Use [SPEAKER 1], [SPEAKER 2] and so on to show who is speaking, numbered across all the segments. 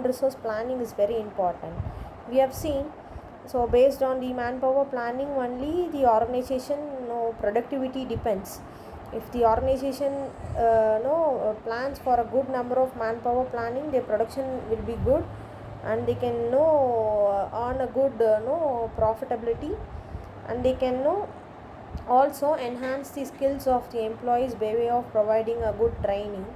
[SPEAKER 1] resource planning is very important. We have seen, so based on the manpower planning only the organization productivity depends. If the organization plans for a good number of manpower planning, their production will be good and they can earn a good profitability, and they can also enhance the skills of the employees by way of providing a good training.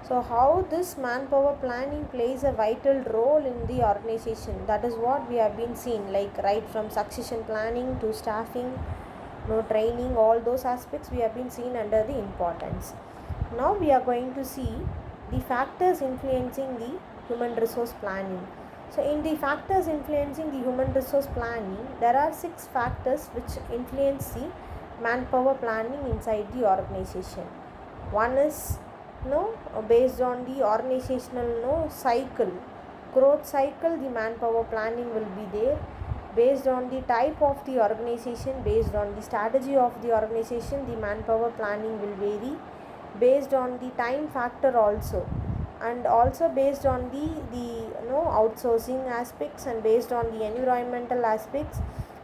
[SPEAKER 1] So how this manpower planning plays a vital role in the organization, that is what we have been seeing, like right from succession planning to staffing, training, all those aspects we have been seen under the importance. Now we are going to see the factors influencing the human resource planning. So in the factors influencing the human resource planning, there are 6 factors which influence the manpower planning inside the organization. One is based on the organizational cycle, growth cycle, the manpower planning will be there. Based on the type of the organization, based on the strategy of the organization, the manpower planning will vary. Based on the time factor also, and also based on the outsourcing aspects, and based on the environmental aspects,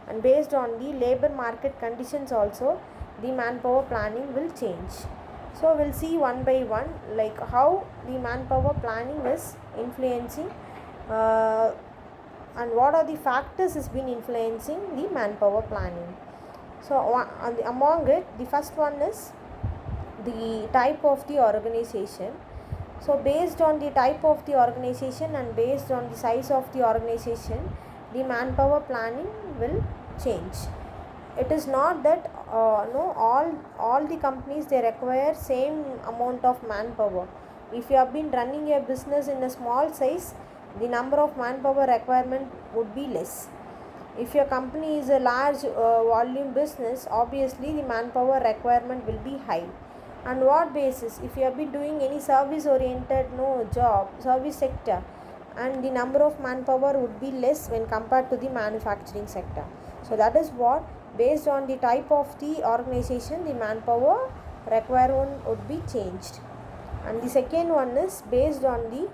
[SPEAKER 1] and based on the labor market conditions also, the manpower planning will change. So we'll see one by one like how the manpower planning is influencing and what are the factors has been influencing the manpower planning. So among it, the first one is the type of the organization. So based on the type of the organization and based on the size of the organization, the manpower planning will change. It is not that all the companies they require same amount of manpower. If you have been running your business in a small size, the number of manpower requirement would be less. If your company is a large volume business, obviously the manpower requirement will be high. And what basis? If you have been doing any service oriented job, service sector, and the number of manpower would be less when compared to the manufacturing sector. So that is what, based on the type of the organization, the manpower requirement would be changed. And the second one is based on the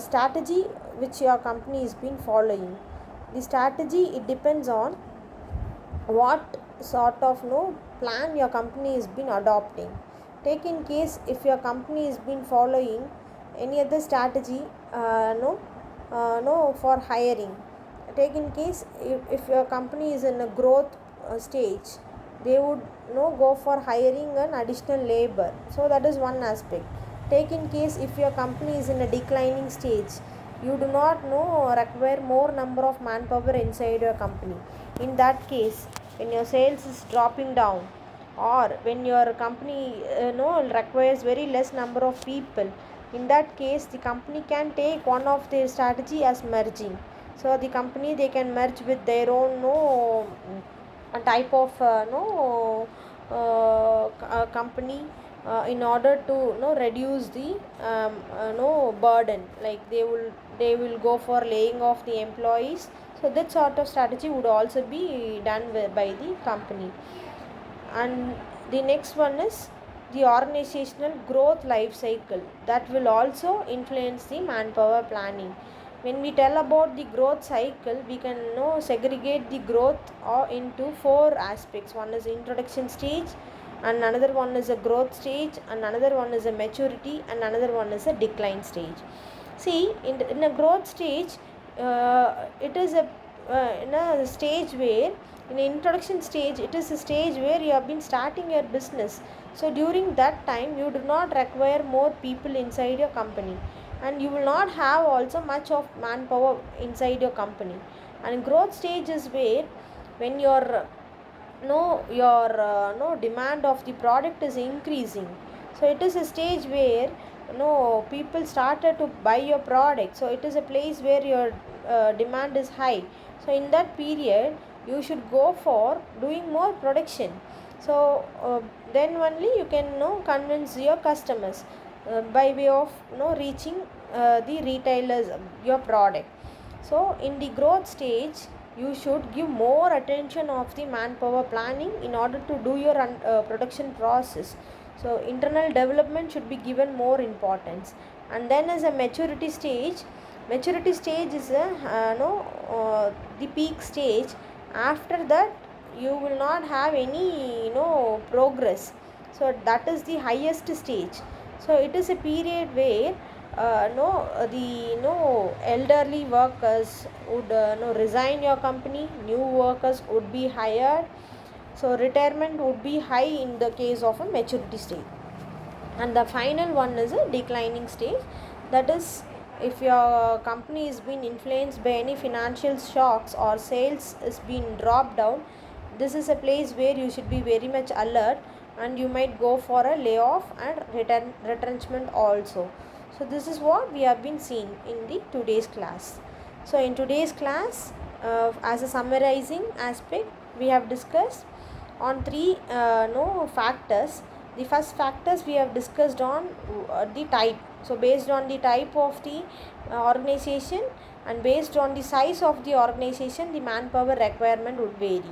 [SPEAKER 1] strategy which your company has been following. The strategy, it depends on what sort of plan your company has been adopting. Take in case if your company has been following any other strategy for hiring. Take in case if your company is in a growth stage, they would go for hiring an additional labor. So that is one aspect. Take in case if your company is in a declining stage, you do not require more number of manpower inside your company. In that case, when your sales is dropping down, or when your company requires very less number of people, in that case the company can take one of their strategy as merging. So the company, they can merge with their own type of company in order to reduce the burden, like they will go for laying off the employees. So that sort of strategy would also be done by the company. And the next one is the organizational growth life cycle, that will also influence the manpower planning. When we tell about the growth cycle, we can segregate the growth into 4 aspects. One is introduction stage, and another one is a growth stage, and another one is a maturity, and another one is a decline stage. See, in a growth stage, it is in a stage where, in the introduction stage, it is a stage where you have been starting your business. So during that time, you do not require more people inside your company, and you will not have also much of manpower inside your company. And growth stage is where, when your demand of the product is increasing. So it is a stage where people started to buy your product. So it is a place where your demand is high. So in that period, you should go for doing more production. So then only you can convince your customers by way of reaching the retailers your product. So in the growth stage, you should give more attention of the manpower planning in order to do your production process. So internal development should be given more importance. And then as a maturity stage, Maturity stage is the peak stage. After that you will not have any progress. So that is the highest stage. So it is a period where the elderly workers would resign your company, new workers would be hired. So retirement would be high in the case of a maturity stage. And the final one is a declining stage. That is, if your company is being influenced by any financial shocks or sales is being dropped down, this is a place where you should be very much alert, and you might go for a layoff and retrenchment also. So this is what we have been seeing in the today's class. So in today's class, as a summarizing aspect, we have discussed on three no factors. The first factors we have discussed on the type. So based on the type of the organization and based on the size of the organization, the manpower requirement would vary.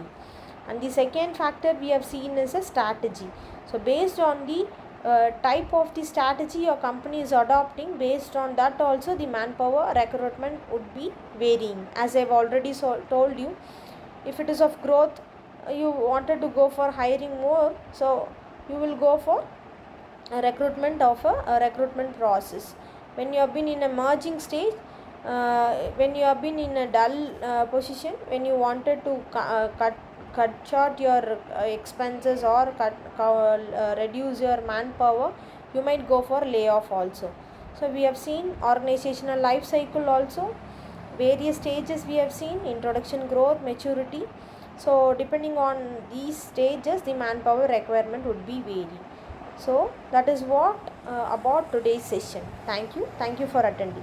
[SPEAKER 1] And the second factor we have seen is a strategy. So based on the type of the strategy your company is adopting, based on that also the manpower recruitment would be varying. As I've already told you, if it is of growth, you wanted to go for hiring more, so you will go for a recruitment of a recruitment process. When you have been in a merging stage, when you have been in a dull position, when you wanted to cut short your expenses or reduce your manpower, you might go for layoff also. So we have seen organizational life cycle also, various stages we have seen: introduction, growth, maturity. So depending on these stages, the manpower requirement would be vary. So that is what about today's session. Thank you for attending.